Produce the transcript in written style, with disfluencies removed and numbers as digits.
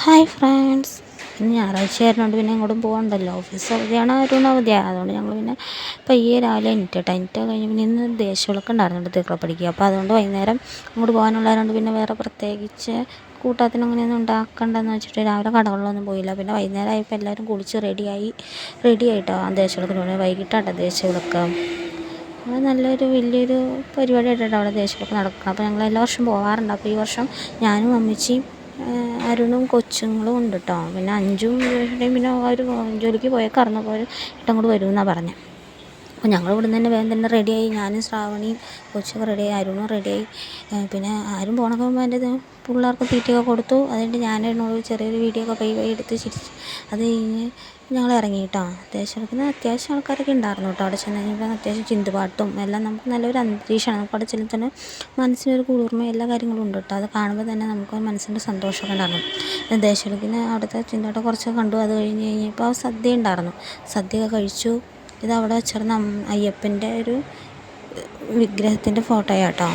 Hi friends, ഇന്ന് ഞായറാഴ്ച ആയിരുന്നുകൊണ്ട് പിന്നെ എങ്ങോട്ടും പോകണ്ടല്ലോ. ഓഫീസ് അവധിയാണ്, ആരും അവധിയാണ്. അതുകൊണ്ട് ഞങ്ങൾ പിന്നെ പയ്യെ രാവിലെ എണീറ്റ് കഴിഞ്ഞ് പിന്നെ ഇന്ന് ദേശവിളക്ക് ഉണ്ടായിരുന്നുണ്ട് തേക്കുളപ്പടിക്ക്. അപ്പോൾ അതുകൊണ്ട് വൈകുന്നേരം അങ്ങോട്ട് പോകാനുള്ളതുകൊണ്ട് പിന്നെ വേറെ പ്രത്യേകിച്ച് കൂട്ടാത്തിന് അങ്ങനെയൊന്നും ഉണ്ടാക്കണ്ടെന്ന് വെച്ചിട്ട് രാവിലെ കടകളിലൊന്നും പോയില്ല. പിന്നെ വൈകുന്നേരം ആയപ്പോൾ എല്ലാവരും കുളിച്ച് റെഡിയായിട്ടോ ദേശവിളക്കിന് പോകണേ. വൈകിട്ടാട്ടോ ദേശവിളക്ക്. അത് നല്ലൊരു വലിയൊരു പരിപാടിയായിട്ടാണ് അവിടെ ദേശവിളക്ക് നടക്കുന്നത്. അപ്പോൾ ഞങ്ങൾ എല്ലാ വർഷവും പോകാറുണ്ട്. അപ്പോൾ ഈ വർഷം ഞാനും അമ്മച്ചിയും അരുണും കൊച്ചുങ്ങളും ഉണ്ട് കേട്ടോ. പിന്നെ അഞ്ചും പിന്നെ അവർ ജോലിക്ക് പോയേക്കായിരുന്നു. അപ്പോൾ അവർ ഇട്ടങ്ങോട്ട് വരുമെന്നാണ് പറഞ്ഞത്. അപ്പോൾ ഞങ്ങൾ ഇവിടെ നിന്ന് തന്നെ വേഗം തന്നെ റെഡിയായി. ഞാനും ശ്രാവണിയും കൊച്ചൊക്കെ റെഡിയായി, അരുണും റെഡിയായി. പിന്നെ ആരും പോകണൊക്കെ മുമ്പ് എൻ്റെ പിള്ളേർക്ക് തീറ്റയൊക്കെ കൊടുത്തു. അതുകൊണ്ട് ഞാൻ എന്നോട് ചെറിയൊരു വീഡിയോ ഒക്കെ പയ്യെ എടുത്ത് ചിരിച്ച് അത് കഴിഞ്ഞ് ഞങ്ങൾ ഇറങ്ങി കേട്ടോ. ദേശവിളക്കിന് അത്യാവശ്യം ആൾക്കാരൊക്കെ ഉണ്ടായിരുന്നു കേട്ടോ. അവിടെ ചെന്ന് കഴിഞ്ഞപ്പോൾ അത്യാവശ്യം ചിന്തുപാട്ടും എല്ലാം നമുക്ക് നല്ലൊരു അന്തരീക്ഷമാണ്. നമുക്ക് അവിടെ ചെല്ലുമ്പോൾ തന്നെ മനസ്സിനൊരു കുളിർമ എല്ലാ കാര്യങ്ങളും ഉണ്ട് കേട്ടോ. അത് കാണുമ്പോൾ തന്നെ നമുക്ക് മനസ്സിൻ്റെ സന്തോഷമൊക്കെ ഉണ്ടായിരുന്നു. ദേശവിളക്കിന് അവിടുത്തെ ചിന്താട്ടം കുറച്ചൊക്കെ കണ്ടു. അത് കഴിഞ്ഞപ്പോൾ സദ്യ ഉണ്ടായിരുന്നു. സദ്യയൊക്കെ കഴിച്ചു. ഇത് അവിടെ വെച്ചിരുന്ന അയ്യപ്പൻ്റെ ഒരു വിഗ്രഹത്തിൻ്റെ ഫോട്ടോയാട്ടോ.